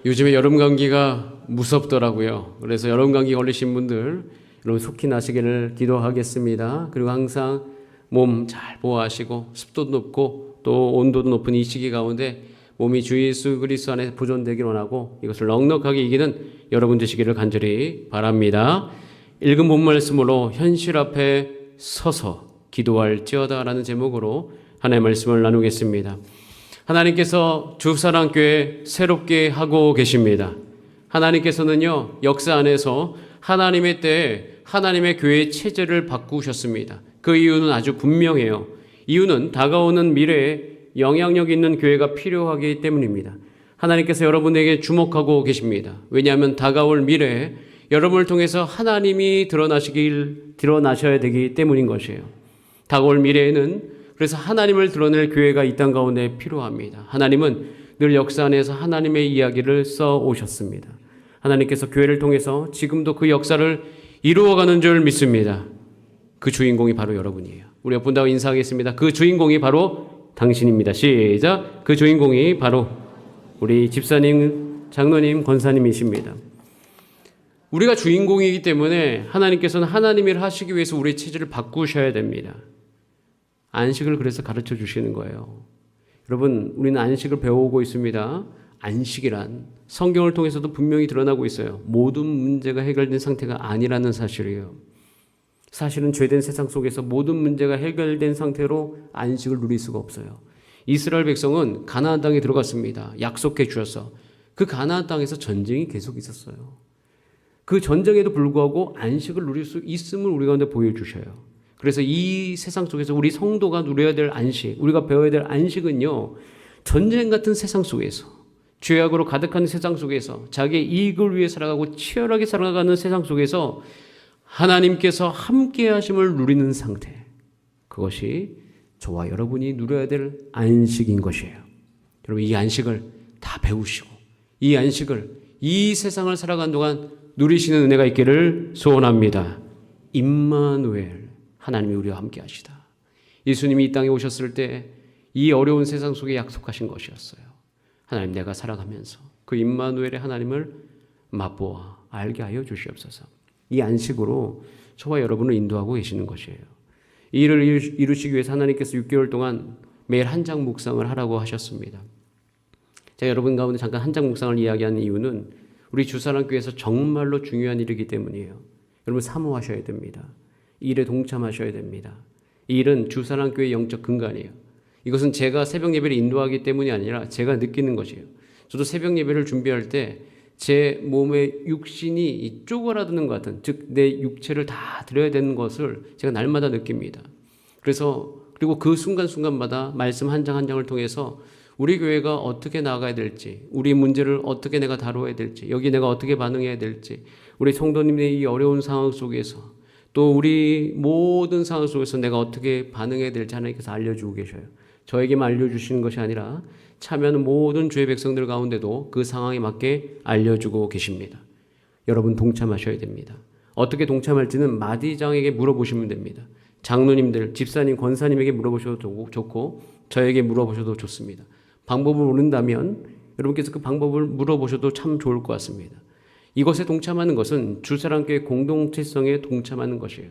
요즘에 여름 감기가 무섭더라고요. 그래서 여름 감기 걸리신 분들 여러분 속히 나시기를 기도하겠습니다. 그리고 항상 몸 잘 보호하시고 습도 높고 또 온도도 높은 이 시기 가운데 몸이 주 예수 그리스도 안에 보존되길 원하고 이것을 넉넉하게 이기는 여러분 되시기를 간절히 바랍니다. 읽은 본 말씀으로 현실 앞에 서서 기도할지어다라는 제목으로 하나님의 말씀을 나누겠습니다. 하나님께서 주사랑교회 새롭게 하고 계십니다. 하나님께서는요, 역사 안에서 하나님의 때에 하나님의 교회의 체제를 바꾸셨습니다. 그 이유는 아주 분명해요. 이유는 다가오는 미래에 영향력 있는 교회가 필요하기 때문입니다. 하나님께서 여러분에게 주목하고 계십니다. 왜냐하면 다가올 미래에 여러분을 통해서 하나님이 드러나셔야 되기 때문인 것이에요. 다가올 미래에는 그래서 하나님을 드러낼 교회가 이 땅 가운데 필요합니다. 하나님은 늘 역사 안에서 하나님의 이야기를 써 오셨습니다. 하나님께서 교회를 통해서 지금도 그 역사를 이루어가는 줄 믿습니다. 그 주인공이 바로 여러분이에요. 우리 옆 분하고 인사하겠습니다. 그 주인공이 바로 당신입니다. 시작. 그 주인공이 바로 우리 집사님, 장로님, 권사님이십니다. 우리가 주인공이기 때문에 하나님께서는 하나님을 하시기 위해서 우리의 체질을 바꾸셔야 됩니다. 안식을 그래서 가르쳐 주시는 거예요. 여러분, 우리는 안식을 배우고 있습니다. 안식이란 성경을 통해서도 분명히 드러나고 있어요. 모든 문제가 해결된 상태가 아니라는 사실이에요. 사실은 죄된 세상 속에서 모든 문제가 해결된 상태로 안식을 누릴 수가 없어요. 이스라엘 백성은 가나안 땅에 들어갔습니다. 약속해 주셔서 그 가나안 땅에서 전쟁이 계속 있었어요. 그 전쟁에도 불구하고 안식을 누릴 수 있음을 우리 가운데 보여주셔요. 그래서 이 세상 속에서 우리 성도가 누려야 될 안식, 우리가 배워야 될 안식은요, 전쟁 같은 세상 속에서, 죄악으로 가득한 세상 속에서, 자기의 이익을 위해 살아가고 치열하게 살아가는 세상 속에서 하나님께서 함께 하심을 누리는 상태, 그것이 저와 여러분이 누려야 될 안식인 것이에요. 여러분, 이 안식을 다 배우시고 이 안식을 이 세상을 살아가는 동안 누리시는 은혜가 있기를 소원합니다. 임마누엘, 하나님이 우리와 함께 하시다. 예수님이 이 땅에 오셨을 때 이 어려운 세상 속에 약속하신 것이었어요. 하나님, 내가 살아가면서 그 임마누엘의 하나님을 맛보아 알게 하여 주시옵소서. 이 안식으로 저와 여러분을 인도하고 계시는 것이에요. 이 일을 이루시기 위해서 하나님께서 6개월 동안 매일 한 장 묵상을 하라고 하셨습니다. 제가 여러분 가운데 잠깐 한 장 묵상을 이야기하는 이유는 우리 주사랑교회에서 정말로 중요한 일이기 때문이에요. 여러분, 사모하셔야 됩니다. 이 일에 동참하셔야 됩니다. 이 일은 주사랑교회의 영적 근간이에요. 이것은 제가 새벽 예배를 인도하기 때문이 아니라 제가 느끼는 것이에요. 저도 새벽 예배를 준비할 때 제 몸의 육신이 쪼그라드는 것 같은, 즉 내 육체를 다 드려야 되는 것을 제가 날마다 느낍니다. 그리고 그 순간순간마다 말씀 한 장 한 장을 통해서 우리 교회가 어떻게 나아가야 될지, 우리 문제를 어떻게 내가 다루어야 될지, 여기 내가 어떻게 반응해야 될지, 우리 성도님의 이 어려운 상황 속에서 또 우리 모든 상황 속에서 내가 어떻게 반응해야 될지 하나님께서 알려주고 계셔요. 저에게만 알려주시는 것이 아니라 참여하는 모든 주의 백성들 가운데도 그 상황에 맞게 알려주고 계십니다. 여러분, 동참하셔야 됩니다. 어떻게 동참할지는 마디장에게 물어보시면 됩니다. 장로님들, 집사님, 권사님에게 물어보셔도 좋고 저에게 물어보셔도 좋습니다. 방법을 모른다면 여러분께서 그 방법을 물어보셔도 참 좋을 것 같습니다. 이것에 동참하는 것은 주사랑교회 공동체성에 동참하는 것이에요.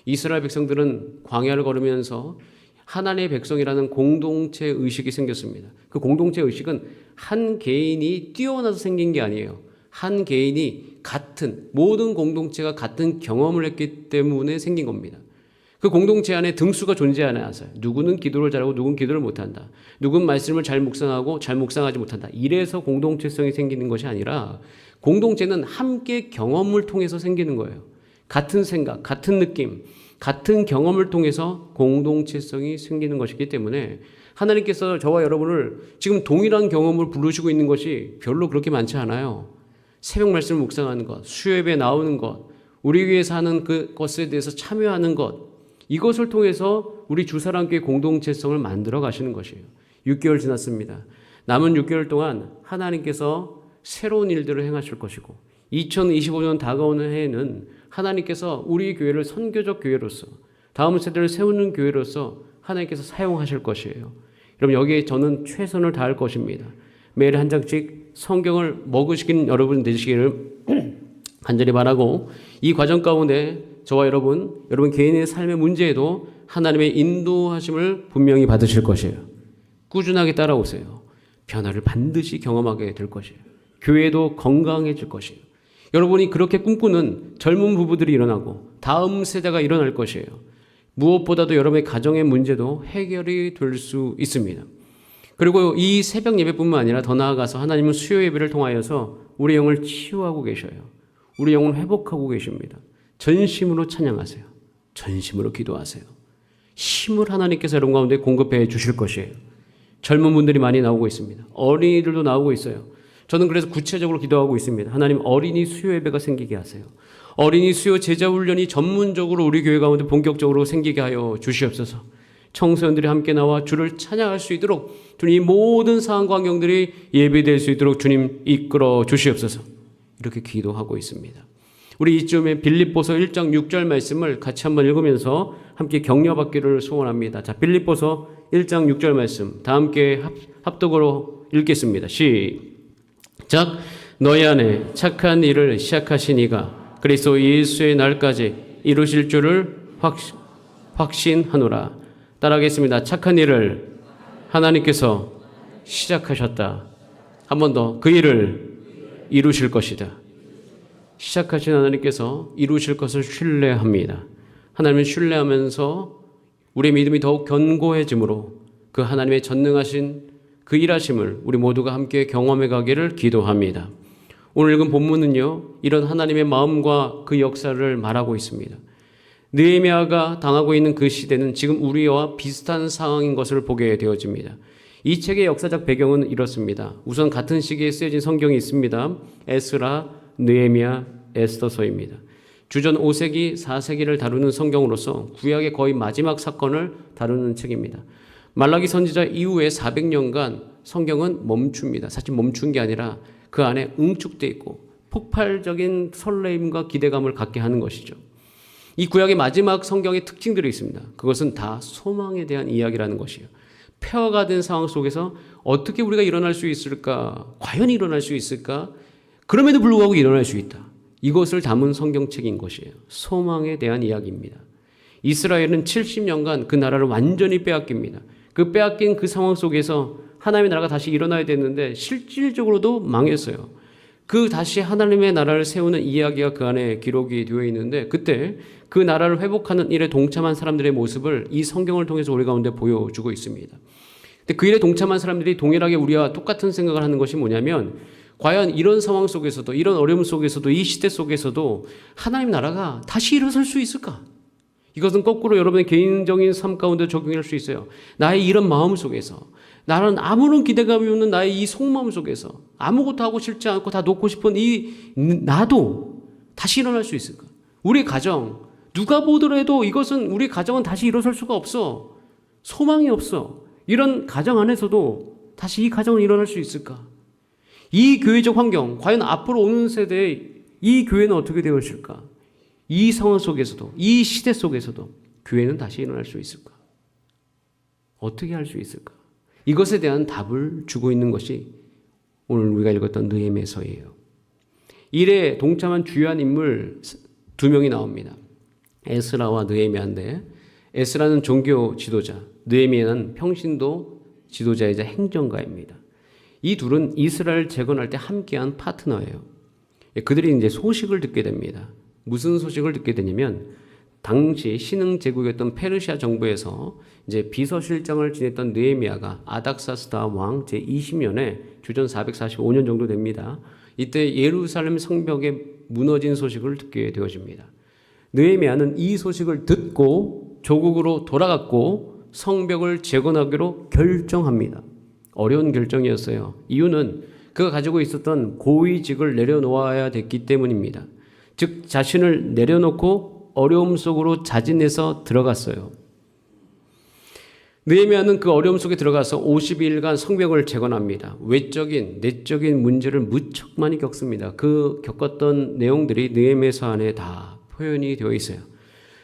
이스라엘 백성들은 광야를 걸으면서 하나님의 백성이라는 공동체 의식이 생겼습니다. 그 공동체 의식은 한 개인이 뛰어나서 생긴 게 아니에요. 한 개인이 모든 공동체가 같은 경험을 했기 때문에 생긴 겁니다. 그 공동체 안에 등수가 존재하지 않아요. 누구는 기도를 잘하고 누구는 기도를 못한다. 누구는 말씀을 잘 묵상하고 잘 묵상하지 못한다. 이래서 공동체성이 생기는 것이 아니라 공동체는 함께 경험을 통해서 생기는 거예요. 같은 생각, 같은 느낌, 같은 경험을 통해서 공동체성이 생기는 것이기 때문에 하나님께서 저와 여러분을 지금 동일한 경험을 부르시고 있는 것이 별로 그렇게 많지 않아요. 새벽 말씀을 묵상하는 것, 수요예배에 나오는 것, 우리 위해서 하는 그것에 대해서 참여하는 것, 이것을 통해서 우리 주사랑교회 공동체성을 만들어 가시는 것이에요. 6개월 지났습니다. 남은 6개월 동안 하나님께서 새로운 일들을 행하실 것이고 2025년 다가오는 해에는 하나님께서 우리 교회를 선교적 교회로서 다음 세대를 세우는 교회로서 하나님께서 사용하실 것이에요. 여러분, 여기에 저는 최선을 다할 것입니다. 매일 한 장씩 성경을 먹으시긴 여러분 되시기를 간절히 바라고, 이 과정 가운데 저와 여러분 개인의 삶의 문제에도 하나님의 인도하심을 분명히 받으실 것이에요. 꾸준하게 따라오세요. 변화를 반드시 경험하게 될 것이에요. 교회도 건강해질 것이에요. 여러분이 그렇게 꿈꾸는 젊은 부부들이 일어나고 다음 세대가 일어날 것이에요. 무엇보다도 여러분의 가정의 문제도 해결이 될 수 있습니다. 그리고 이 새벽 예배뿐만 아니라 더 나아가서 하나님은 수요 예배를 통하여서 우리 영을 치유하고 계셔요. 우리 영을 회복하고 계십니다. 전심으로 찬양하세요. 전심으로 기도하세요. 힘을 하나님께서 여러분 가운데 공급해 주실 것이에요. 젊은 분들이 많이 나오고 있습니다. 어린이들도 나오고 있어요. 저는 그래서 구체적으로 기도하고 있습니다. 하나님, 어린이 수요 예배가 생기게 하세요. 어린이 수요 제자 훈련이 전문적으로 우리 교회 가운데 본격적으로 생기게 하여 주시옵소서. 청소년들이 함께 나와 주를 찬양할 수 있도록 주님, 이 모든 상황과 환경들이 예배될 수 있도록 주님 이끌어 주시옵소서. 이렇게 기도하고 있습니다. 우리 이쯤에 빌립보서 1장 6절 말씀을 같이 한번 읽으면서 함께 격려받기를 소원합니다. 자, 빌립보서 1장 6절 말씀 다 함께 합독으로 읽겠습니다. 시작. 너희 안에 착한 일을 시작하신 이가 그리스도 예수의 날까지 이루실 줄을 확신하노라. 따라하겠습니다. 착한 일을 하나님께서 시작하셨다. 한 번 더. 그 일을 이루실 것이다. 시작하신 하나님께서 이루실 것을 신뢰합니다. 하나님을 신뢰하면서 우리의 믿음이 더욱 견고해지므로 그 하나님의 전능하신 그 일하심을 우리 모두가 함께 경험해 가기를 기도합니다. 오늘 읽은 본문은요, 이런 하나님의 마음과 그 역사를 말하고 있습니다. 느헤미야가 당하고 있는 그 시대는 지금 우리와 비슷한 상황인 것을 보게 되어집니다. 이 책의 역사적 배경은 이렇습니다. 우선 같은 시기에 쓰여진 성경이 있습니다. 에스라, 느헤미야, 에스더서입니다. 주전 5세기, 4세기를 다루는 성경으로서 구약의 거의 마지막 사건을 다루는 책입니다. 말라기 선지자 이후에 400년간 성경은 멈춥니다. 사실 멈춘 게 아니라 그 안에 응축되어 있고 폭발적인 설레임과 기대감을 갖게 하는 것이죠. 이 구약의 마지막 성경의 특징들이 있습니다. 그것은 다 소망에 대한 이야기라는 것이에요. 폐허가 된 상황 속에서 어떻게 우리가 일어날 수 있을까? 과연 일어날 수 있을까? 그럼에도 불구하고 일어날 수 있다. 이것을 담은 성경책인 것이에요. 소망에 대한 이야기입니다. 이스라엘은 70년간 그 나라를 완전히 빼앗깁니다. 그 빼앗긴 그 상황 속에서 하나님의 나라가 다시 일어나야 됐는데 실질적으로도 망했어요. 그 다시 하나님의 나라를 세우는 이야기가 그 안에 기록이 되어 있는데, 그때 그 나라를 회복하는 일에 동참한 사람들의 모습을 이 성경을 통해서 우리 가운데 보여주고 있습니다. 근데 그 일에 동참한 사람들이 동일하게 우리와 똑같은 생각을 하는 것이 뭐냐면, 과연 이런 상황 속에서도, 이런 어려움 속에서도, 이 시대 속에서도 하나님 나라가 다시 일어설 수 있을까? 이것은 거꾸로 여러분의 개인적인 삶 가운데 적용할 수 있어요. 나의 이런 마음 속에서, 나는 아무런 기대감이 없는 나의 이 속마음 속에서 아무것도 하고 싶지 않고 다 놓고 싶은 이 나도 다시 일어날 수 있을까? 우리 가정, 누가 보더라도 이것은 우리 가정은 다시 일어설 수가 없어. 소망이 없어. 이런 가정 안에서도 다시 이 가정은 일어날 수 있을까? 이 교회적 환경, 과연 앞으로 오는 세대에 이 교회는 어떻게 되어질까? 이 상황 속에서도, 이 시대 속에서도 교회는 다시 일어날 수 있을까? 어떻게 할 수 있을까? 이것에 대한 답을 주고 있는 것이 오늘 우리가 읽었던 느헤미야서예요. 일에 동참한 주요한 인물 2명이 나옵니다. 에스라와 느헤미야인데, 에스라는 종교 지도자, 느헤미야는 평신도 지도자이자 행정가입니다. 이 둘은 이스라엘 재건할 때 함께한 파트너예요. 그들이 이제 소식을 듣게 됩니다. 무슨 소식을 듣게 되냐면, 당시 신흥 제국이었던 페르시아 정부에서 이제 비서실장을 지냈던 느헤미야가 아닥사스다 왕 제20년에 주전 445년 정도 됩니다. 이때 예루살렘 성벽에 무너진 소식을 듣게 되어집니다. 느헤미야는 이 소식을 듣고 조국으로 돌아갔고 성벽을 재건하기로 결정합니다. 어려운 결정이었어요. 이유는 그가 가지고 있었던 고위직을 내려놓아야 됐기 때문입니다. 즉 자신을 내려놓고 어려움 속으로 자진해서 들어갔어요. 느헤미야는 그 어려움 속에 들어가서 52일간 성벽을 재건합니다. 외적인, 내적인 문제를 무척 많이 겪습니다. 그 겪었던 내용들이 느헤미야서 안에 다 표현이 되어 있어요.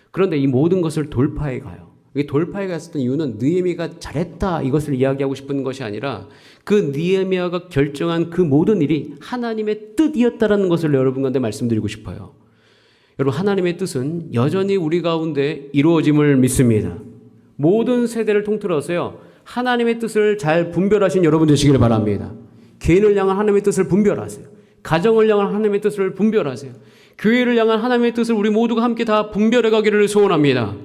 그런데 이 모든 것을 돌파해 가요. 이게 돌파에 갔었던 이유는 느헤미야가 잘했다 이것을 이야기하고 싶은 것이 아니라 그 느헤미야가 결정한 그 모든 일이 하나님의 뜻이었다라는 것을 여러분 가운데 말씀드리고 싶어요. 여러분, 하나님의 뜻은 여전히 우리 가운데 이루어짐을 믿습니다. 모든 세대를 통틀어서요, 하나님의 뜻을 잘 분별하신 여러분 되시길 바랍니다. 개인을 향한 하나님의 뜻을 분별하세요. 가정을 향한 하나님의 뜻을 분별하세요. 교회를 향한 하나님의 뜻을 우리 모두가 함께 다 분별해 가기를 소원합니다.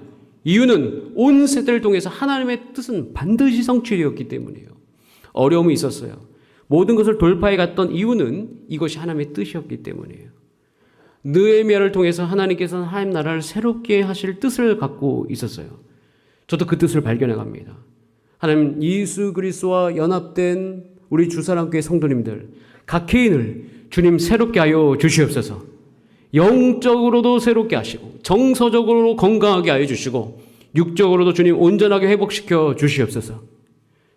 이유는 온 세대를 통해서 하나님의 뜻은 반드시 성취되었기 때문이에요. 어려움이 있었어요. 모든 것을 돌파해 갔던 이유는 이것이 하나님의 뜻이었기 때문이에요. 느헤미야를 통해서 하나님께서는 하나님 나라를 새롭게 하실 뜻을 갖고 있었어요. 저도 그 뜻을 발견해 갑니다. 하나님, 예수 그리스도와 연합된 우리 주사랑교회 성도님들 각 개인을 주님 새롭게 하여 주시옵소서. 영적으로도 새롭게 하시고 정서적으로 건강하게 하여 주시고 육적으로도 주님 온전하게 회복시켜 주시옵소서.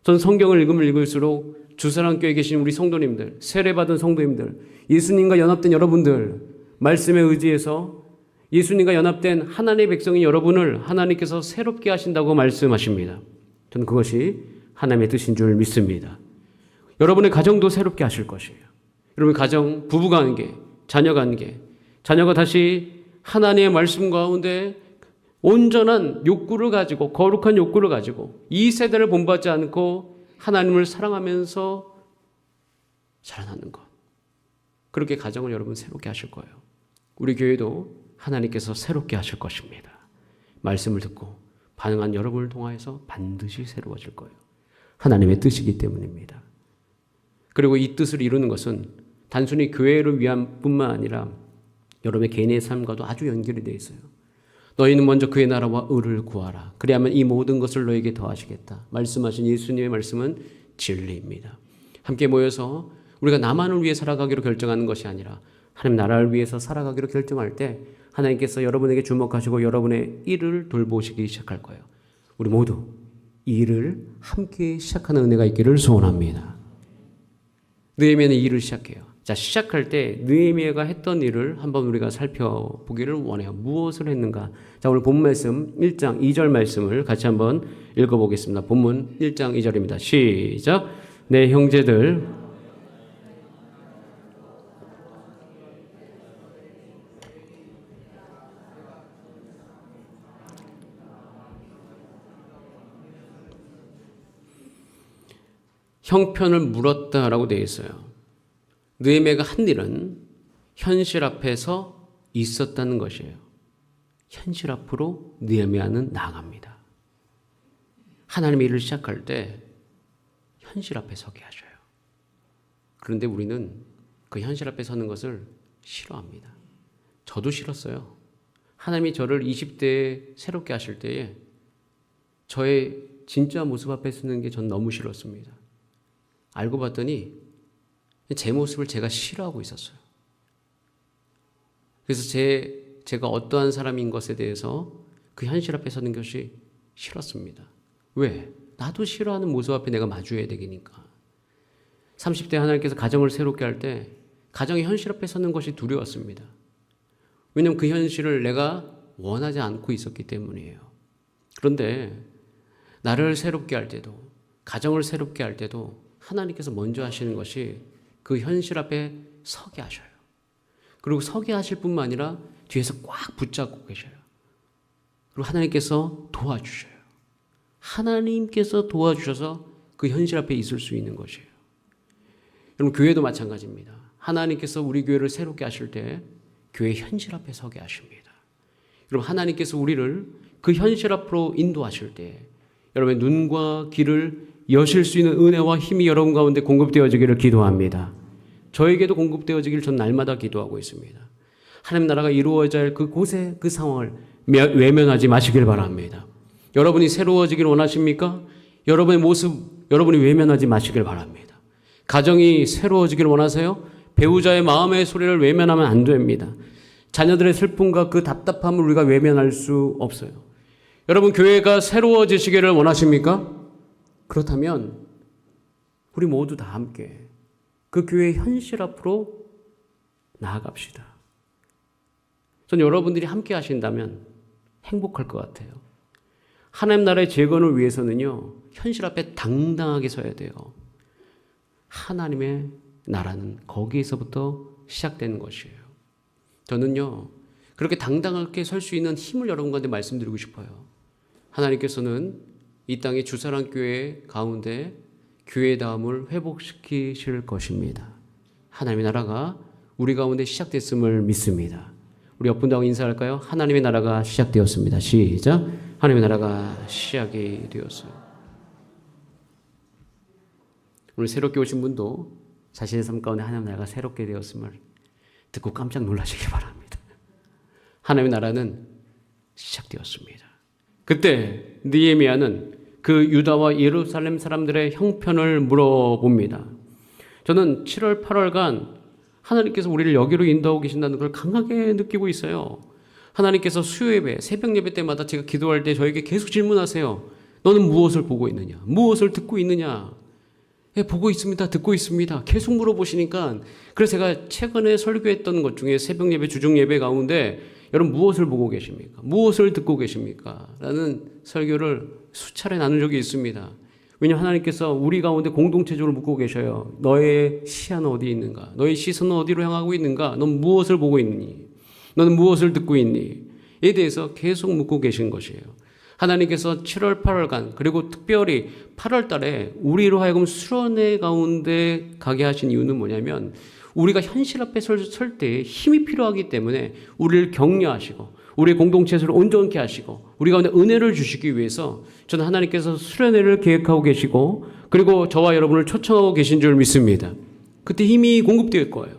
전 성경을 읽으면 읽을수록 주사랑교회에 계신 우리 성도님들, 세례받은 성도님들, 예수님과 연합된 여러분들, 말씀에 의지해서 예수님과 연합된 하나님의 백성인 여러분을 하나님께서 새롭게 하신다고 말씀하십니다. 저는 그것이 하나님의 뜻인 줄 믿습니다. 여러분의 가정도 새롭게 하실 것이에요. 여러분 가정, 부부관계, 자녀관계, 자녀가 다시 하나님의 말씀 가운데 온전한 욕구를 가지고, 거룩한 욕구를 가지고 이 세대를 본받지 않고 하나님을 사랑하면서 자라나는 것, 그렇게 가정을 여러분 새롭게 하실 거예요. 우리 교회도 하나님께서 새롭게 하실 것입니다. 말씀을 듣고 반응한 여러분을 통하여서 반드시 새로워질 거예요. 하나님의 뜻이기 때문입니다. 그리고 이 뜻을 이루는 것은 단순히 교회를 위한 뿐만 아니라 여러분의 개인의 삶과도 아주 연결이 되어 있어요. 너희는 먼저 그의 나라와 의를 구하라. 그리하면 이 모든 것을 너에게 더하시겠다. 말씀하신 예수님의 말씀은 진리입니다. 함께 모여서 우리가 나만을 위해 살아가기로 결정하는 것이 아니라 하나님 나라를 위해서 살아가기로 결정할 때 하나님께서 여러분에게 주목하시고 여러분의 일을 돌보시기 시작할 거예요. 우리 모두 이 일을 함께 시작하는 은혜가 있기를 소원합니다. 느헤미야는 이 일을 시작해요. 자, 시작할 때 느헤미야가 했던 일을 한번 우리가 살펴보기를 원해요. 무엇을 했는가? 자, 오늘 본문 말씀 1장 2절 말씀을 같이 한번 읽어보겠습니다. 본문 1장 2절입니다. 시작. 내 형제들, 형편을 물었다라고 되어 있어요. 느헤미야가 한 일은 현실 앞에서 있었다는 것이에요. 현실 앞으로 느헤미야는 나아갑니다. 하나님의 일을 시작할 때 현실 앞에 서게 하셔요. 그런데 우리는 그 현실 앞에 서는 것을 싫어합니다. 저도 싫었어요. 하나님이 저를 20대에 새롭게 하실 때에 저의 진짜 모습 앞에 서는 게 전 너무 싫었습니다. 알고 봤더니 제 모습을 제가 싫어하고 있었어요. 그래서 제가 어떠한 사람인 것에 대해서 그 현실 앞에 서는 것이 싫었습니다. 왜? 나도 싫어하는 모습 앞에 내가 마주해야 되니까. 30대 하나님께서 가정을 새롭게 할 때 가정의 현실 앞에 서는 것이 두려웠습니다. 왜냐하면 그 현실을 내가 원하지 않고 있었기 때문이에요. 그런데 나를 새롭게 할 때도, 가정을 새롭게 할 때도 하나님께서 먼저 하시는 것이 그 현실 앞에 서게 하셔요. 그리고 서게 하실 뿐만 아니라 뒤에서 꽉 붙잡고 계셔요. 그리고 하나님께서 도와주셔요. 하나님께서 도와주셔서 그 현실 앞에 있을 수 있는 것이에요. 여러분, 교회도 마찬가지입니다. 하나님께서 우리 교회를 새롭게 하실 때 교회 현실 앞에 서게 하십니다. 여러분, 하나님께서 우리를 그 현실 앞으로 인도하실 때 여러분의 눈과 귀를 여실 수 있는 은혜와 힘이 여러분 가운데 공급되어지기를 기도합니다. 저에게도 공급되어지기를 전 날마다 기도하고 있습니다. 하나님 나라가 이루어져야 할 그곳에 그 상황을 외면하지 마시길 바랍니다. 여러분이 새로워지길 원하십니까? 여러분의 모습, 여러분이 외면하지 마시길 바랍니다. 가정이 새로워지길 원하세요? 배우자의 마음의 소리를 외면하면 안 됩니다. 자녀들의 슬픔과 그 답답함을 우리가 외면할 수 없어요. 여러분, 교회가 새로워지시기를 원하십니까? 그렇다면 우리 모두 다 함께 그 교회의 현실 앞으로 나아갑시다. 전 여러분들이 함께 하신다면 행복할 것 같아요. 하나님 나라의 재건을 위해서는요, 현실 앞에 당당하게 서야 돼요. 하나님의 나라는 거기에서부터 시작되는 것이에요. 저는요, 그렇게 당당하게 설 수 있는 힘을 여러분한테 말씀드리고 싶어요. 하나님께서는 이 땅의 주사랑교회 가운데 교회다움을 회복시키실 것입니다. 하나님의 나라가 우리 가운데 시작됐음을 믿습니다. 우리 옆분하고 인사할까요? 하나님의 나라가 시작되었습니다. 시작. 하나님의 나라가 시작이 되었어요. 오늘 새롭게 오신 분도 자신의 삶 가운데 하나님의 나라가 새롭게 되었음을 듣고 깜짝 놀라시기 바랍니다. 하나님의 나라는 시작되었습니다. 그때 느헤미야는 그 유다와 예루살렘 사람들의 형편을 물어봅니다. 저는 7월, 8월간 하나님께서 우리를 여기로 인도하고 계신다는 걸 강하게 느끼고 있어요. 하나님께서 수요 예배, 새벽 예배 때마다 제가 기도할 때 저에게 계속 질문하세요. 너는 무엇을 보고 있느냐? 무엇을 듣고 있느냐? 예, 보고 있습니다. 듣고 있습니다. 계속 물어보시니까 그래서 제가 최근에 설교했던 것 중에 새벽 예배, 주중 예배 가운데 여러분 무엇을 보고 계십니까? 무엇을 듣고 계십니까? 라는 설교를 수차례 나눈 적이 있습니다. 왜냐하면 하나님께서 우리 가운데 공동체적으로 묻고 계셔요. 너의 시야는 어디 있는가? 너의 시선은 어디로 향하고 있는가? 넌 무엇을 보고 있니? 너는 무엇을 듣고 있니? 에 대해서 계속 묻고 계신 것이에요. 하나님께서 7월, 8월간 그리고 특별히 8월 달에 우리로 하여금 수련회 가운데 가게 하신 이유는 뭐냐면 우리가 현실 앞에 설 때 힘이 필요하기 때문에 우리를 격려하시고 우리 공동체를 온전케 하시고 우리 가운데 은혜를 주시기 위해서 저는 하나님께서 수련회를 계획하고 계시고 그리고 저와 여러분을 초청하고 계신 줄 믿습니다. 그때 힘이 공급될 거예요.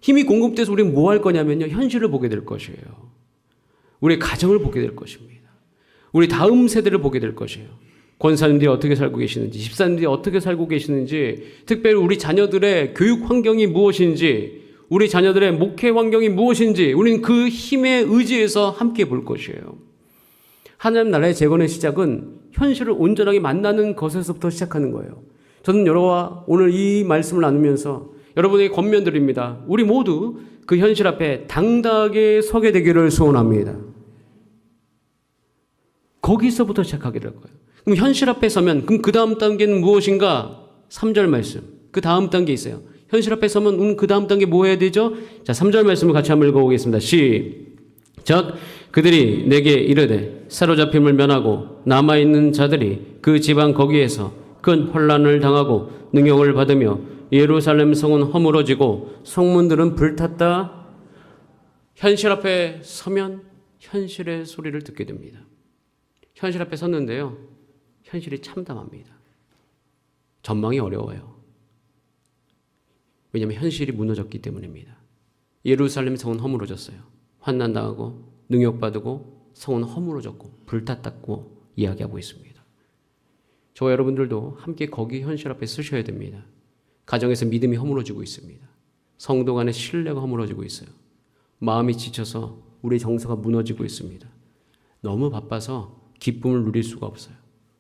힘이 공급돼서 우리는 뭐 할 거냐면요. 현실을 보게 될 것이에요. 우리의 가정을 보게 될 것입니다. 우리 다음 세대를 보게 될 것이에요. 권사님들이 어떻게 살고 계시는지, 집사님들이 어떻게 살고 계시는지, 특별히 우리 자녀들의 교육 환경이 무엇인지, 우리 자녀들의 목회 환경이 무엇인지 우리는 그 힘에 의지해서 함께 볼 것이에요. 하나님 나라의 재건의 시작은 현실을 온전하게 만나는 것에서부터 시작하는 거예요. 저는 여러분과 오늘 이 말씀을 나누면서 여러분에게 권면드립니다. 우리 모두 그 현실 앞에 당당하게 서게 되기를 소원합니다. 거기서부터 시작하게 될 거예요. 그럼 현실 앞에 서면 그럼 그 다음 단계는 무엇인가? 3절 말씀. 그 다음 단계 있어요. 현실 앞에 서면 그 다음 단계 뭐 해야 되죠? 자, 3절 말씀을 같이 한번 읽어보겠습니다. 시작. 그들이 내게 이르되 사로잡힘을 면하고 남아있는 자들이 그 지방 거기에서 큰 혼란을 당하고 능욕을 받으며 예루살렘 성은 허물어지고 성문들은 불탔다. 현실 앞에 서면 현실의 소리를 듣게 됩니다. 현실 앞에 섰는데요. 현실이 참담합니다. 전망이 어려워요. 왜냐하면 현실이 무너졌기 때문입니다. 예루살렘 성은 허물어졌어요. 환난당하고 능욕받고 성은 허물어졌고 불탔다고 이야기하고 있습니다. 저와 여러분들도 함께 거기 현실 앞에 서셔야 됩니다. 가정에서 믿음이 허물어지고 있습니다. 성도 간의 신뢰가 허물어지고 있어요. 마음이 지쳐서 우리 정서가 무너지고 있습니다. 너무 바빠서 기쁨을 누릴 수가 없어요.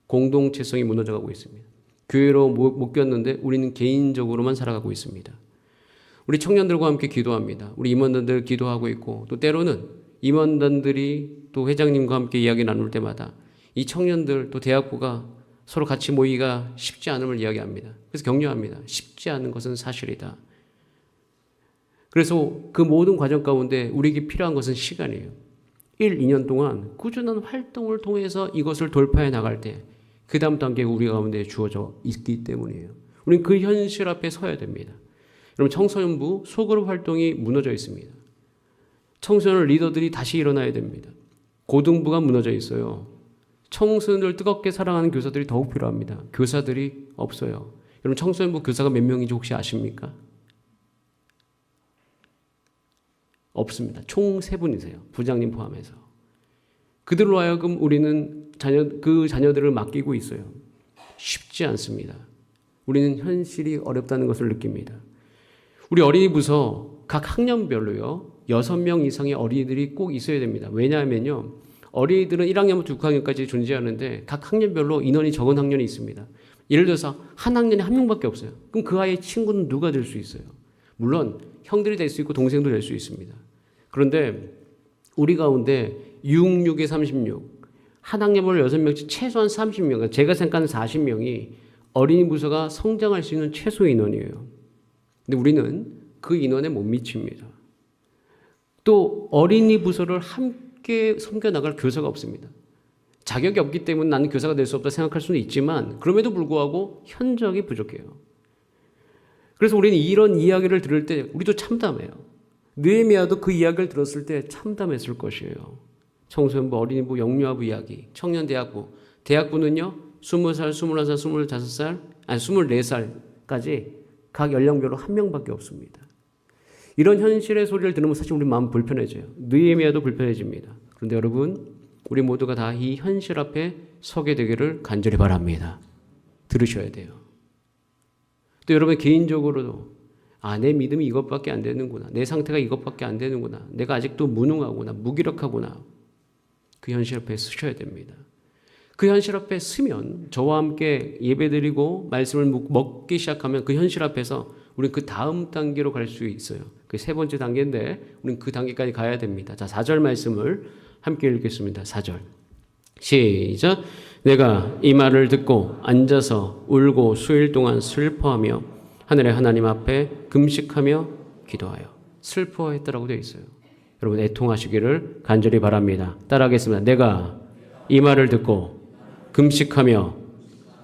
공동체성이 무너져가고 있습니다. 교회로 못 꼈는데 우리는 개인적으로만 살아가고 있습니다. 우리 청년들과 함께 기도합니다. 우리 임원단들 기도하고 있고 또 때로는 임원단들이 또 회장님과 함께 이야기 나눌 때마다 이 청년들 또 대학부가 서로 같이 모이기가 쉽지 않음을 이야기합니다. 그래서 격려합니다. 쉽지 않은 것은 사실이다. 그래서 그 모든 과정 가운데 우리에게 필요한 것은 시간이에요. 1, 2년 동안 꾸준한 활동을 통해서 이것을 돌파해 나갈 때 그 다음 단계가 우리 가운데 주어져 있기 때문이에요. 우리는 그 현실 앞에 서야 됩니다. 여러분 청소년부 소그룹 활동이 무너져 있습니다. 청소년 리더들이 다시 일어나야 됩니다. 고등부가 무너져 있어요. 청소년들 뜨겁게 사랑하는 교사들이 더욱 필요합니다. 교사들이 없어요. 여러분 청소년부 교사가 몇 명인지 혹시 아십니까? 없습니다. 총 3분이세요. 부장님 포함해서. 그들로 하여금 우리는 그 자녀들을 맡기고 있어요. 쉽지 않습니다. 우리는 현실이 어렵다는 것을 느낍니다. 우리 어린이 부서 각 학년별로요. 6명 이상의 어린이들이 꼭 있어야 됩니다. 왜냐하면요. 어린이들은 1학년부터 6학년까지 존재하는데 각 학년별로 인원이 적은 학년이 있습니다. 예를 들어서 한 학년에 1명밖에 없어요. 그럼 그 아이의 친구는 누가 될 수 있어요? 물론 형들이 될 수 있고 동생도 될 수 있습니다. 그런데 우리 가운데 66에 36, 한 학년별 6명씩 최소한 30명, 제가 생각하는 40명이 어린이 부서가 성장할 수 있는 최소 인원이에요. 근데 우리는 그 인원에 못 미칩니다. 또 어린이 부서를 함께 섬겨나갈 교사가 없습니다. 자격이 없기 때문에 나는 교사가 될 수 없다 생각할 수는 있지만 그럼에도 불구하고 현적이 부족해요. 그래서 우리는 이런 이야기를 들을 때 우리도 참담해요. 느헤미야도 그 이야기를 들었을 때 참담했을 것이에요. 청소년부, 어린이부, 영유아부 이야기, 청년대학부. 대학부는요 20살, 21살, 25살, 아니 24살까지 각 연령별로 한 명밖에 없습니다. 이런 현실의 소리를 들으면 사실 우리 마음 불편해져요. 느헤미야도 불편해집니다. 그런데 여러분 우리 모두가 다 이 현실 앞에 서게 되기를 간절히 바랍니다. 들으셔야 돼요. 또 여러분 개인적으로도 내 믿음이 이것밖에 안 되는구나. 내 상태가 이것밖에 안 되는구나. 내가 아직도 무능하구나. 무기력하구나. 그 현실 앞에 서셔야 됩니다. 그 현실 앞에 서면 저와 함께 예배드리고 말씀을 먹기 시작하면 그 현실 앞에서 우리는 그 다음 단계로 갈 수 있어요. 그 세 번째 단계인데 우리는 그 단계까지 가야 됩니다. 자, 4절 말씀을 함께 읽겠습니다. 4절 시작. 내가 이 말을 듣고 앉아서 울고 수일 동안 슬퍼하며 하늘의 하나님 앞에 금식하며 기도하여. 슬퍼했다라고 되어 있어요. 여러분 애통하시기를 간절히 바랍니다. 따라하겠습니다. 내가 이 말을 듣고 금식하며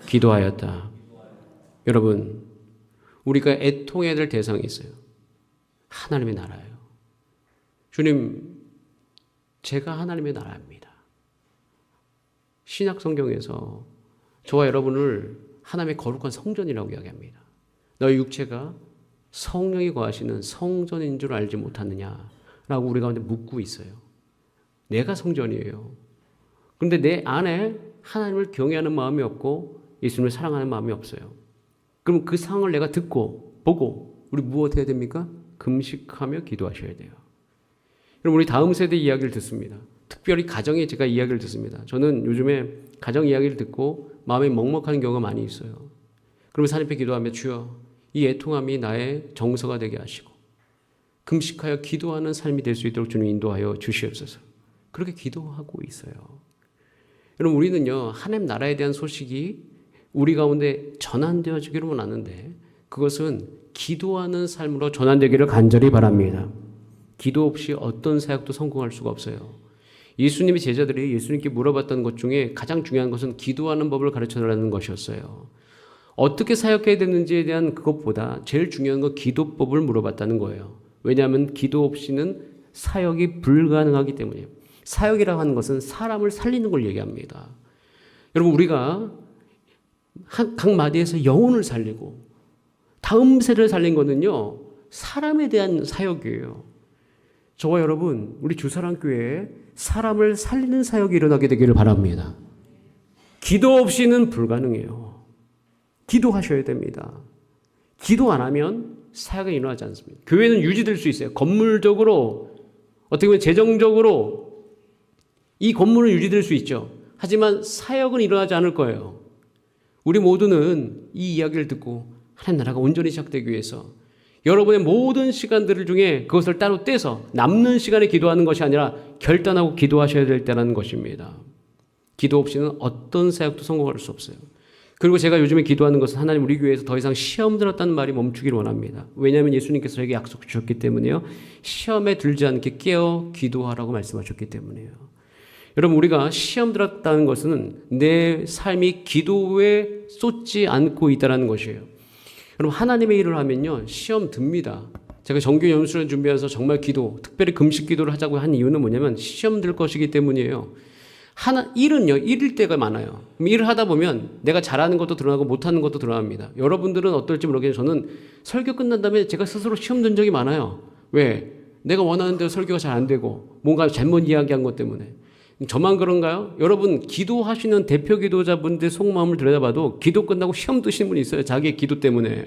기도하였다. 여러분 우리가 애통해야 될 대상이 있어요. 하나님의 나라예요. 주님, 제가 하나님의 나라입니다. 신약 성경에서 저와 여러분을 하나님의 거룩한 성전이라고 이야기합니다. 너희 육체가 성령이 거하시는 성전인 줄 알지 못하느냐라고 우리 가운데 묻고 있어요. 내가 성전이에요. 그런데 내 안에 하나님을 경외하는 마음이 없고 예수님을 사랑하는 마음이 없어요. 그럼 그 상황을 내가 듣고 보고 우리 무엇 해야 됩니까? 금식하며 기도하셔야 돼요. 여러분 우리 다음 세대 이야기를 듣습니다. 특별히 가정에 제가 이야기를 듣습니다. 저는 요즘에 가정 이야기를 듣고 마음이 먹먹하는 경우가 많이 있어요. 그러면 하나님 앞에 기도하며 주여 이 애통함이 나의 정서가 되게 하시고 금식하여 기도하는 삶이 될 수 있도록 주님 인도하여 주시옵소서. 그렇게 기도하고 있어요. 여러분 우리는요 하나님 나라에 대한 소식이 우리 가운데 전환되어지기를 원하는데 그것은 기도하는 삶으로 전환되기를 간절히 바랍니다. 기도 없이 어떤 사역도 성공할 수가 없어요. 예수님의 제자들이 예수님께 물어봤던 것 중에 가장 중요한 것은 기도하는 법을 가르쳐달라는 것이었어요. 어떻게 사역해야 되는지에 대한 그것보다 제일 중요한 건 기도법을 물어봤다는 거예요. 왜냐하면 기도 없이는 사역이 불가능하기 때문이에요. 사역이라고 하는 것은 사람을 살리는 걸 얘기합니다. 여러분 우리가 각 마디에서 영혼을 살리고 다음 세대를 살린 거는요 사람에 대한 사역이에요. 저와 여러분 우리 주사랑교회에 사람을 살리는 사역이 일어나게 되기를 바랍니다. 기도 없이는 불가능해요. 기도하셔야 됩니다. 기도 안 하면 사역이 일어나지 않습니다. 교회는 유지될 수 있어요. 건물적으로 어떻게 보면 재정적으로 이 건물은 유지될 수 있죠. 하지만 사역은 일어나지 않을 거예요. 우리 모두는 이 이야기를 듣고 하나님 나라가 온전히 시작되기 위해서 여러분의 모든 시간들 중에 그것을 따로 떼서 남는 시간에 기도하는 것이 아니라 결단하고 기도하셔야 될 때라는 것입니다. 기도 없이는 어떤 사역도 성공할 수 없어요. 그리고 제가 요즘에 기도하는 것은 하나님 우리 교회에서 더 이상 시험 들었다는 말이 멈추기를 원합니다. 왜냐하면 예수님께서 저에게 약속 주셨기 때문에요. 시험에 들지 않게 깨어 기도하라고 말씀하셨기 때문에요. 여러분 우리가 시험 들었다는 것은 내 삶이 기도에 쏟지 않고 있다는 것이에요. 여러분 하나님의 일을 하면요 시험 듭니다. 제가 정규 연수를 준비해서 정말 기도, 특별히 금식 기도를 하자고 한 이유는 뭐냐면 시험 들 것이기 때문이에요. 일은요 일일 때가 많아요. 일을 하다 보면 내가 잘하는 것도 드러나고 못하는 것도 드러납니다. 여러분들은 어떨지 모르겠는데 저는 설교 끝난 다음에 제가 스스로 시험 든 적이 많아요. 왜? 내가 원하는 대로 설교가 잘 안 되고 뭔가 잘못 이야기한 것 때문에. 저만 그런가요? 여러분 기도하시는 대표 기도자분들 속마음을 들여다봐도 기도 끝나고 시험 드시는 분이 있어요. 자기의 기도 때문에.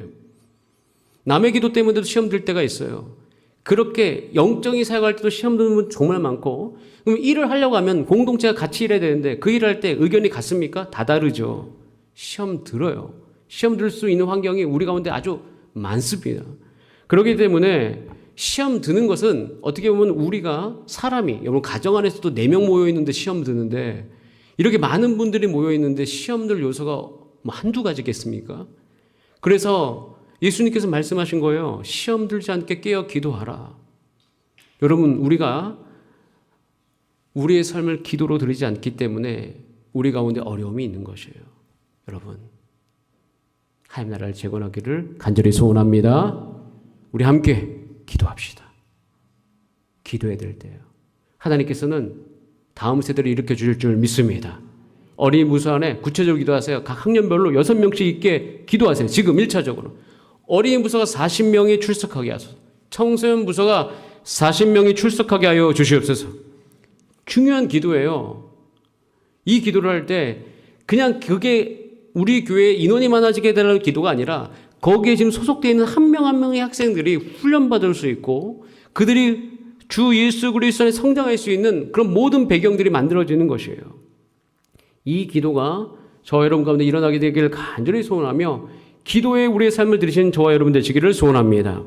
남의 기도 때문에도 시험 들 때가 있어요. 그렇게 영적인 사역할 때도 시험 드는 분 정말 많고 그럼 일을 하려고 하면 공동체가 같이 일해야 되는데 그 일을 할 때 의견이 같습니까? 다 다르죠. 시험 들어요. 시험 들 수 있는 환경이 우리 가운데 아주 많습니다. 그렇기 때문에 시험 드는 것은 어떻게 보면 우리가 사람이 여러분 가정 안에서도 4명 모여 있는데 시험 드는데 이렇게 많은 분들이 모여 있는데 시험들 요소가 뭐 한두 가지겠습니까? 그래서 예수님께서 말씀하신 거예요. 시험 들지 않게 깨어 기도하라. 여러분, 우리가 우리의 삶을 기도로 드리지 않기 때문에 우리 가운데 어려움이 있는 것이에요. 여러분, 하나님 나라를 재건하기를 간절히 소원합니다. 우리 함께 기도합시다. 기도해야 될 때요. 하나님께서는 다음 세대를 일으켜 주실 줄 믿습니다. 어린이 무소 안에 구체적으로 기도하세요. 각 학년별로 6명씩 있게 기도하세요. 지금 1차적으로. 어린이 부서가 40명이 출석하게 하소서. 청소년 부서가 40명이 출석하게 하여 주시옵소서. 중요한 기도예요. 이 기도를 할 때 그냥 그게 우리 교회 인원이 많아지게 되는 기도가 아니라 거기에 지금 소속되어 있는 한 명 한 명의 학생들이 훈련받을 수 있고 그들이 주 예수 그리스도 안에 성장할 수 있는 그런 모든 배경들이 만들어지는 것이에요. 이 기도가 저와 여러분 가운데 일어나게 되기를 간절히 소원하며 기도에 우리의 삶을 들이시는 저와 여러분 되시기를 소원합니다.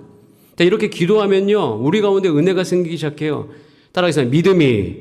이렇게 기도하면요, 우리 가운데 은혜가 생기기 시작해요. 따라하겠습니다. 믿음이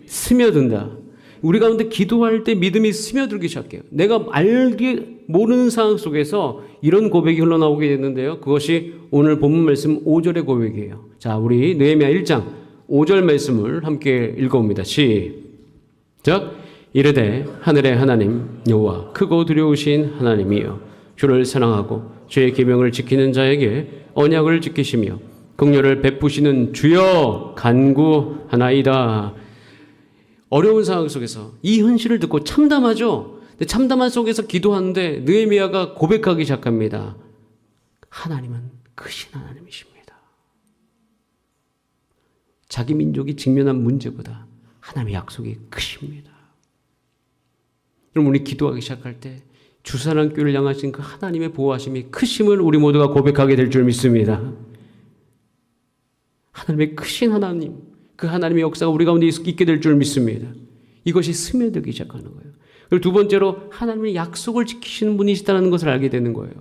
스며든다. 우리 가운데 기도할 때 믿음이 스며들기 시작해요. 내가 알기 모르는 상황 속에서 이런 고백이 흘러나오게 됐는데요. 그것이 오늘 본문 말씀 5절의 고백이에요. 자, 우리 느헤미야 1장 5절 말씀을 함께 읽어봅니다. 시작. 이르되 하늘의 하나님 여호와 크고 두려우신 하나님이여 주를 사랑하고 주의 계명을 지키는 자에게 언약을 지키시며 긍휼을 베푸시는 주여 간구하나이다. 어려운 상황 속에서 이 현실을 듣고 참담하죠. 근데 참담한 속에서 기도하는데 느헤미야가 고백하기 시작합니다. 하나님은 크신 하나님이십니다. 자기 민족이 직면한 문제보다 하나님의 약속이 크십니다. 그럼 우리 기도하기 시작할 때 주사랑교를 향하신 그 하나님의 보호하심이 크심을 우리 모두가 고백하게 될 줄 믿습니다. 하나님의 크신 하나님, 그 하나님의 역사가 우리 가운데 있게 될 줄 믿습니다. 이것이 스며들기 시작하는 거예요. 그리고 두 번째로 하나님의 약속을 지키시는 분이시다는 것을 알게 되는 거예요.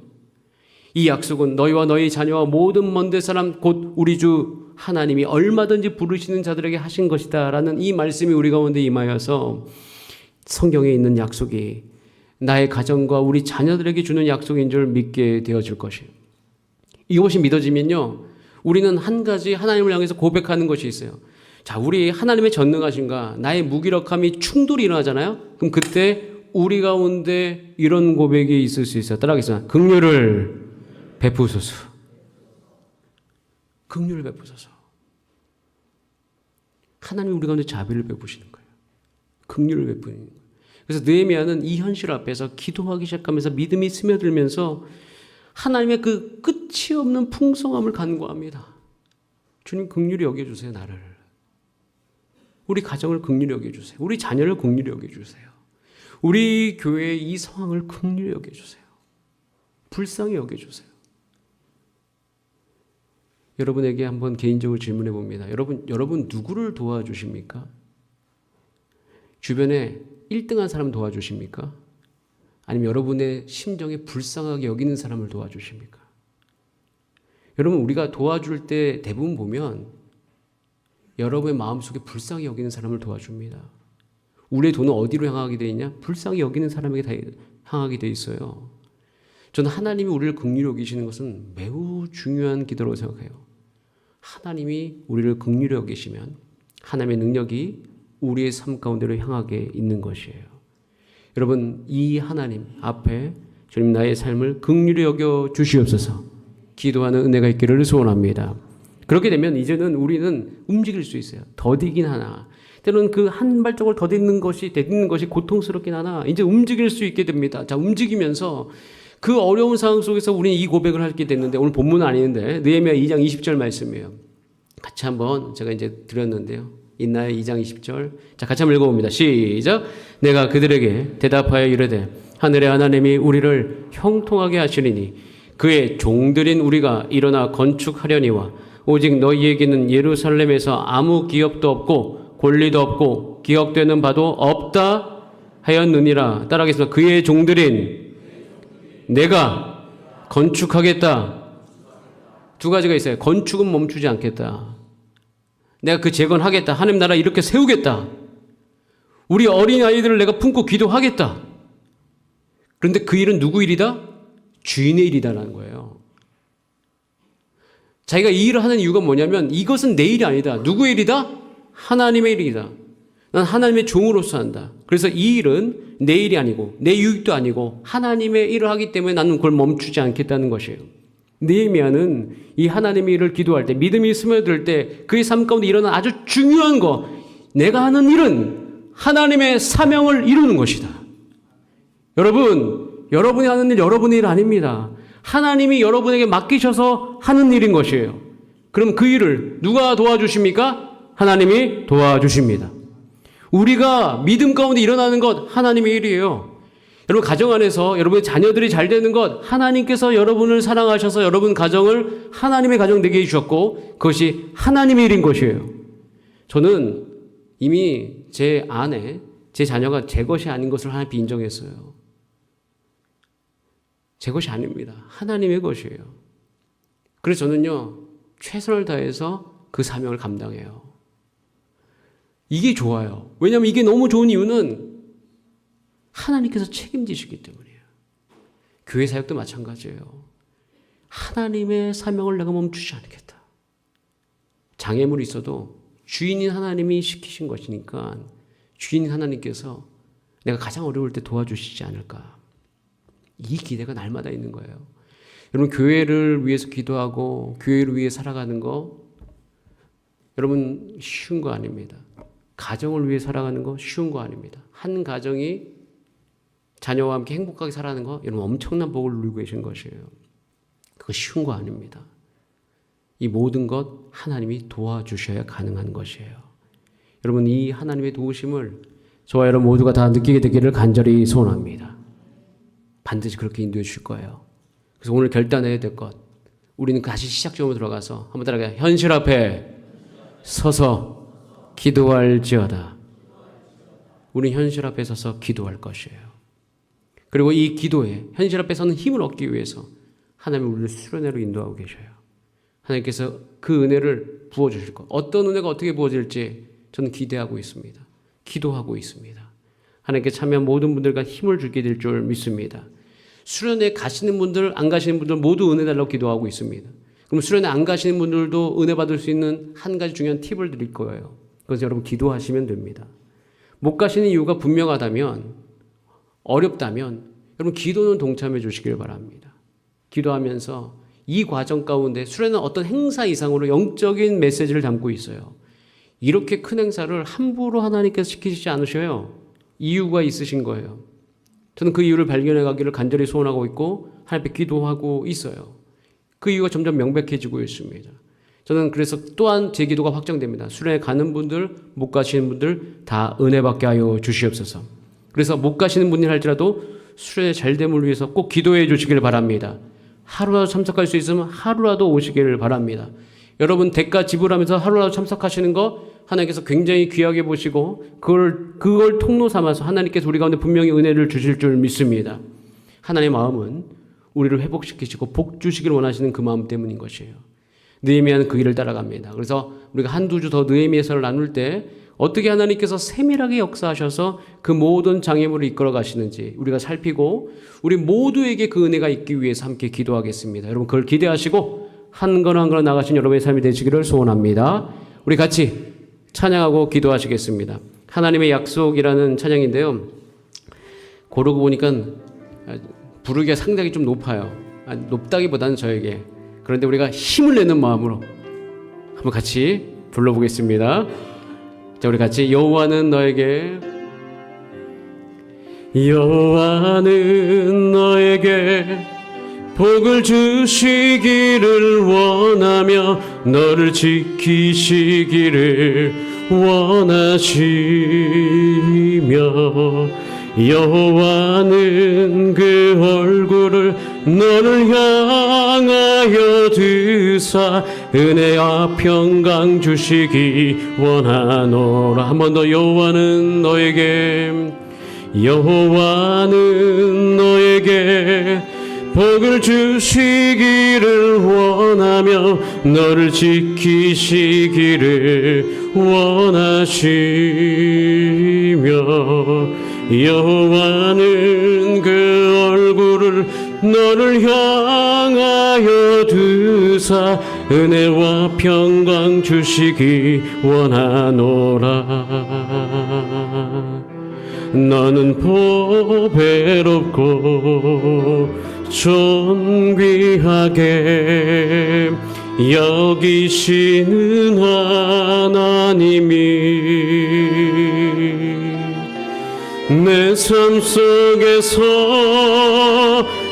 이 약속은 너희와 너희 자녀와 모든 먼 데 사람 곧 우리 주 하나님이 얼마든지 부르시는 자들에게 하신 것이다 라는 이 말씀이 우리 가운데 임하여서 성경에 있는 약속이 나의 가정과 우리 자녀들에게 주는 약속인 줄 믿게 되어질 것이에요. 이것이 믿어지면요, 우리는 한 가지 하나님을 향해서 고백하는 것이 있어요. 자, 우리 하나님의 전능하신가 나의 무기력함이 충돌이 일어나잖아요. 그럼 그때 우리 가운데 이런 고백이 있을 수 있어요. 따라하겠습니다. 긍휼을 베푸소서. 긍휼을 베푸소서. 하나님이 우리 가운데 자비를 베푸시는 거예요. 긍휼을 베푸는 거예요. 그래서 느헤미야는 이 현실 앞에서 기도하기 시작하면서 믿음이 스며들면서 하나님의 그 끝이 없는 풍성함을 간구합니다. 주님 긍휼히 여겨주세요. 나를. 우리 가정을 긍휼히 여겨주세요. 우리 자녀를 긍휼히 여겨주세요. 우리 교회의 이 상황을 긍휼히 여겨주세요. 불쌍히 여겨주세요. 여러분에게 한번 개인적으로 질문해 봅니다. 여러분 누구를 도와주십니까? 주변에 1등한 사람 도와주십니까? 아니면 여러분의 심정에 불쌍하게 여기는 사람을 도와주십니까? 여러분, 우리가 도와줄 때 대부분 보면 여러분의 마음속에 불쌍히 여기는 사람을 도와줍니다. 우리의 돈은 어디로 향하게 되어 있냐? 불쌍히 여기는 사람에게 향하게 되어 있어요. 저는 하나님이 우리를 긍휼히 여기시는 것은 매우 중요한 기도라고 생각해요. 하나님이 우리를 긍휼히 여기시면 하나님의 능력이 우리의 삶 가운데로 향하게 있는 것이에요. 여러분, 이 하나님 앞에 주님 나의 삶을 긍휼히 여겨 주시옵소서 기도하는 은혜가 있기를 소원합니다. 그렇게 되면 이제는 우리는 움직일 수 있어요. 더디긴 하나, 때로는 그 한 발짝을 더딛는 것이 고통스럽긴 하나 이제 움직일 수 있게 됩니다. 자, 움직이면서 그 어려운 상황 속에서 우리는 이 고백을 하게 됐는데, 오늘 본문은 아니는데 느헤미야 2장 20절 말씀이에요. 같이 한번 제가 이제 드렸는데요. 있나요? 2장 20절. 자, 같이 한번 읽어봅니다. 시작. 내가 그들에게 대답하여 이르되 하늘의 하나님이 우리를 형통하게 하시리니 그의 종들인 우리가 일어나 건축하려니와 오직 너희에게는 예루살렘에서 아무 기업도 없고 권리도 없고 기억되는 바도 없다 하였느니라. 따라하겠습니다. 그의 종들인 내가 건축하겠다. 두 가지가 있어요. 건축은 멈추지 않겠다. 내가 그 재건하겠다. 하나님 나라 이렇게 세우겠다. 우리 어린아이들을 내가 품고 기도하겠다. 그런데 그 일은 누구 일이다? 주인의 일이다라는 거예요. 자기가 이 일을 하는 이유가 뭐냐면 이것은 내 일이 아니다. 누구의 일이다? 하나님의 일이다. 난 하나님의 종으로서 한다. 그래서 이 일은 내 일이 아니고 내 유익도 아니고 하나님의 일을 하기 때문에 나는 그걸 멈추지 않겠다는 것이에요. 느헤미야는 이 하나님의 일을 기도할 때, 믿음이 스며들 때 그의 삶 가운데 일어난 아주 중요한 거, 내가 하는 일은 하나님의 사명을 이루는 것이다. 여러분, 여러분이 하는 일 여러분의 일 아닙니다. 하나님이 여러분에게 맡기셔서 하는 일인 것이에요. 그럼 그 일을 누가 도와주십니까? 하나님이 도와주십니다. 우리가 믿음 가운데 일어나는 것 하나님의 일이에요. 여러분 가정 안에서 여러분의 자녀들이 잘 되는 것 하나님께서 여러분을 사랑하셔서 여러분 가정을 하나님의 가정 되게 해주셨고 그것이 하나님의 일인 것이에요. 저는 이미 제 아내, 제 자녀가 제 것이 아닌 것을 하나님께 인정했어요. 제 것이 아닙니다. 하나님의 것이에요. 그래서 저는요 최선을 다해서 그 사명을 감당해요. 이게 좋아요. 왜냐하면 이게 너무 좋은 이유는 하나님께서 책임지시기 때문이에요. 교회 사역도 마찬가지예요. 하나님의 사명을 내가 멈추지 않겠다. 장애물이 있어도 주인인 하나님이 시키신 것이니까 주인인 하나님께서 내가 가장 어려울 때 도와주시지 않을까. 이 기대가 날마다 있는 거예요. 여러분 교회를 위해서 기도하고 교회를 위해 살아가는 거 여러분 쉬운 거 아닙니다. 가정을 위해 살아가는 거 쉬운 거 아닙니다. 한 가정이 자녀와 함께 행복하게 살아가는 거 여러분 엄청난 복을 누리고 계신 것이에요. 그거 쉬운 거 아닙니다. 이 모든 것 하나님이 도와주셔야 가능한 것이에요. 여러분 이 하나님의 도우심을 저와 여러분 모두가 다 느끼게 되기를 간절히 소원합니다. 반드시 그렇게 인도해 주실 거예요. 그래서 오늘 결단해야 될 것, 우리는 다시 시작점으로 들어가서 한번 따라가요. 현실 앞에 서서 기도할지어다. 우리는 현실 앞에 서서 기도할 것이에요. 그리고 이 기도에 현실 앞에 서는 힘을 얻기 위해서 하나님은 우리를 수련회로 인도하고 계셔요. 하나님께서 그 은혜를 부어주실 것, 어떤 은혜가 어떻게 부어질지 저는 기대하고 있습니다. 기도하고 있습니다. 하나님께 참여한 모든 분들과 힘을 주게 될 줄 믿습니다. 수련회 가시는 분들, 안 가시는 분들 모두 은혜 달라고 기도하고 있습니다. 그럼 수련회 안 가시는 분들도 은혜 받을 수 있는 한 가지 중요한 팁을 드릴 거예요. 그래서 여러분 기도하시면 됩니다. 못 가시는 이유가 분명하다면, 어렵다면 여러분 기도는 동참해 주시길 바랍니다. 기도하면서 이 과정 가운데 수련회는 어떤 행사 이상으로 영적인 메시지를 담고 있어요. 이렇게 큰 행사를 함부로 하나님께서 시키시지 않으셔요. 이유가 있으신 거예요. 저는 그 이유를 발견해 가기를 간절히 소원하고 있고 하나님께 기도하고 있어요. 그 이유가 점점 명백해지고 있습니다. 저는 그래서 또한 제 기도가 확정됩니다. 수련회 가는 분들, 못 가시는 분들 다 은혜 받게 하여 주시옵소서. 그래서 못 가시는 분이 할지라도 수련회 잘됨을 위해서 꼭 기도해 주시길 바랍니다. 하루라도 참석할 수 있으면 하루라도 오시기를 바랍니다. 여러분 대가 지불하면서 하루라도 참석하시는 거 하나님께서 굉장히 귀하게 보시고 그걸 통로 삼아서 하나님께서 우리 가운데 분명히 은혜를 주실 줄 믿습니다. 하나님의 마음은 우리를 회복시키시고 복 주시길 원하시는 그 마음 때문인 것이에요. 느헤미야는 그 길을 따라갑니다. 그래서 우리가 한두 주 더 느헤미야서를 나눌 때 어떻게 하나님께서 세밀하게 역사하셔서 그 모든 장애물을 이끌어 가시는지 우리가 살피고 우리 모두에게 그 은혜가 있기 위해서 함께 기도하겠습니다. 여러분 그걸 기대하시고 한 걸음 한 걸음 나가신 여러분의 삶이 되시기를 소원합니다. 우리 같이 찬양하고 기도하시겠습니다. 하나님의 약속이라는 찬양인데요. 고르고 보니까 부르기가 상당히 좀 높아요. 높다기보다는 저에게. 그런데 우리가 힘을 내는 마음으로 한번 같이 불러보겠습니다. 자, 우리 같이 여호와는 너에게 복을 주시기를 원하며 너를 지키시기를 원하시며 여호와는 그 얼굴을 너를 향하여 드사 은혜와 평강 주시기 원하노라. 한 번 더 여호와는 너에게 복을 주시기를 원하며 너를 지키시기를 원하시며 여호와는 그 얼굴을 너를 향하여 두사 은혜와 평강 주시기 원하노라. 너는 보배롭고 존귀하게 여기시는 하나님이 내 삶 속에서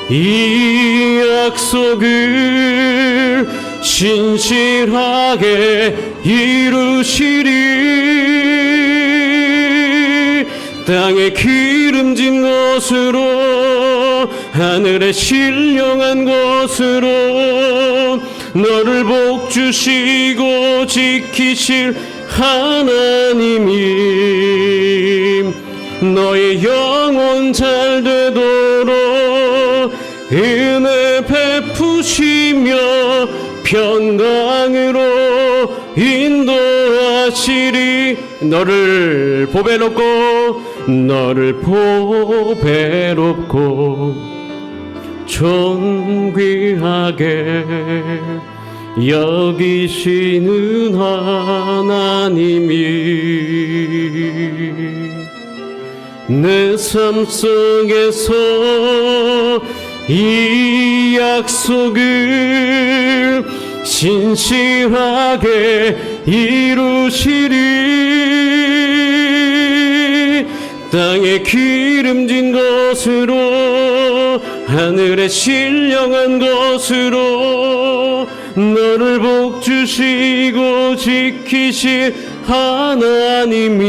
이 약속을 신실하게 이루시리. 땅에 기름진 것으로 하늘에 신령한 것으로 너를 복주시고 지키실 하나님이 너의 영혼 잘 되도록 은혜 베푸시며 평강으로 인도하시리. 너를 보배롭고 존귀하게 여기시는 하나님이 내 삶 속에서 이 약속을 신실하게 이루시리. 땅에 기름진 것으로 하늘에 신령한 것으로 너를 복주시고 지키실 하나님이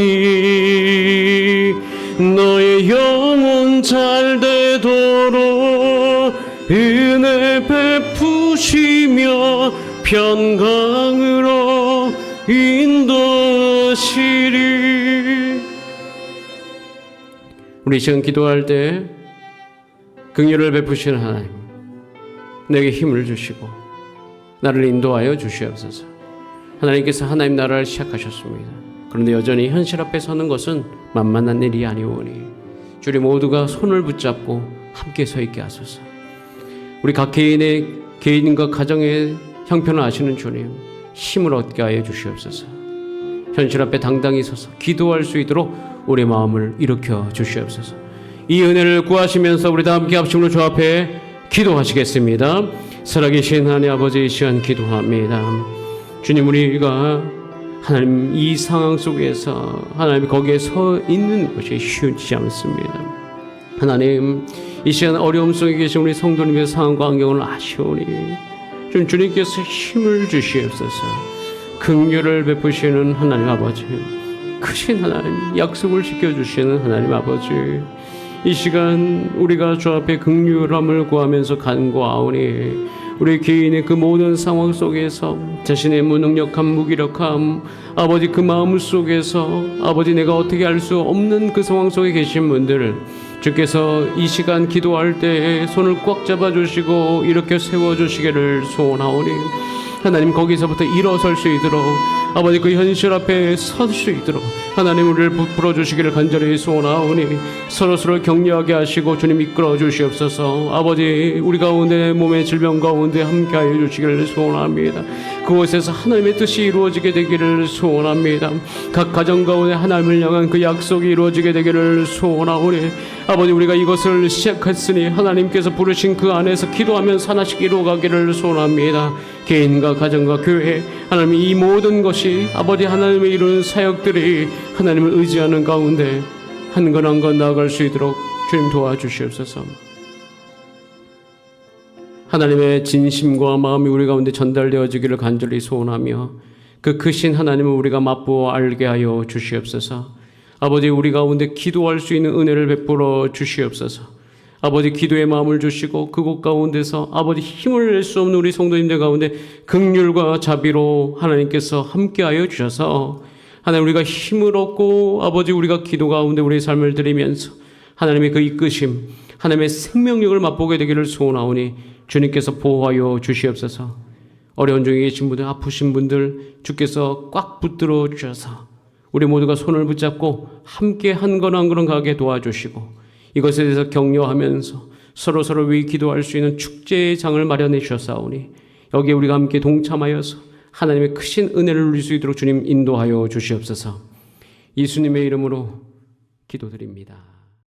너의 영혼 잘 되도록 은혜 베푸시며 평강으로 인도하시리. 우리 지금 기도할 때 긍휼을 베푸시는 하나님, 내게 힘을 주시고 나를 인도하여 주시옵소서. 하나님께서 하나님 나라를 시작하셨습니다. 그런데 여전히 현실 앞에 서는 것은 만만한 일이 아니오니 주리 모두가 손을 붙잡고 함께 서 있게 하소서. 우리 각 개인과 가정의 형편을 아시는 주님, 힘을 얻게 하여 주시옵소서. 현실 앞에 당당히 서서 기도할 수 있도록 우리 마음을 일으켜 주시옵소서. 이 은혜를 구하시면서 우리 다 함께 합심으로 주 앞에 기도하시겠습니다. 살아계신 하나님 아버지, 이 시간 기도합니다. 주님, 우리가 하나님 이 상황 속에서 하나님 거기에 서 있는 것이 쉽지 않습니다. 하나님, 이 시간 어려움 속에 계신 우리 성도님의 상황과 환경을 아시오니 주님께서 힘을 주시옵소서. 긍휼을 베푸시는 하나님 아버지, 크신 하나님, 약속을 지켜주시는 하나님 아버지, 이 시간 우리가 주 앞에 긍휼함을 구하면서 간구하오니 우리 개인의 그 모든 상황 속에서 자신의 무능력함, 무기력함, 아버지 그 마음 속에서 아버지 내가 어떻게 할 수 없는 그 상황 속에 계신 분들, 주께서 이 시간 기도할 때 손을 꽉 잡아주시고 이렇게 세워주시기를 소원하오니 하나님 거기서부터 일어설 수 있도록 아버지 그 현실 앞에 설 수 있도록 하나님 우리를 부풀어 주시기를 간절히 소원하오니 서로서로 격려하게 하시고 주님 이끌어 주시옵소서. 아버지 우리 가운데 몸의 질병 가운데 함께하여 주시기를 소원합니다. 그곳에서 하나님의 뜻이 이루어지게 되기를 소원합니다. 각 가정 가운데 하나님을 향한 그 약속이 이루어지게 되기를 소원하오니 아버지 우리가 이것을 시작했으니 하나님께서 부르신 그 안에서 기도하면서 하나씩 이루어가기를 소원합니다. 개인과 가정과 교회, 하나님 이 모든 것이 아버지 하나님의 이루는 사역들이 하나님을 의지하는 가운데 한 건 한 건 나아갈 수 있도록 주님 도와주시옵소서. 하나님의 진심과 마음이 우리 가운데 전달되어지기를 간절히 소원하며 그 크신 하나님을 우리가 맛보아 알게 하여 주시옵소서. 아버지 우리 가운데 기도할 수 있는 은혜를 베풀어 주시옵소서. 아버지 기도의 마음을 주시고 그곳 가운데서 아버지 힘을 낼 수 없는 우리 성도님들 가운데 긍휼과 자비로 하나님께서 함께하여 주셔서 하나님 우리가 힘을 얻고 아버지 우리가 기도 가운데 우리의 삶을 드리면서 하나님의 그 이끄심, 하나님의 생명력을 맛보게 되기를 소원하오니 주님께서 보호하여 주시옵소서. 어려운 중에 계신 분들, 아프신 분들 주께서 꽉 붙들어 주셔서 우리 모두가 손을 붙잡고 함께 한 걸음 한 걸음 가게 도와주시고 이것에 대해서 격려하면서 서로 위해 기도할 수 있는 축제의 장을 마련해 주셨사오니 여기에 우리가 함께 동참하여서 하나님의 크신 은혜를 누릴 수 있도록 주님 인도하여 주시옵소서. 예수님의 이름으로 기도드립니다.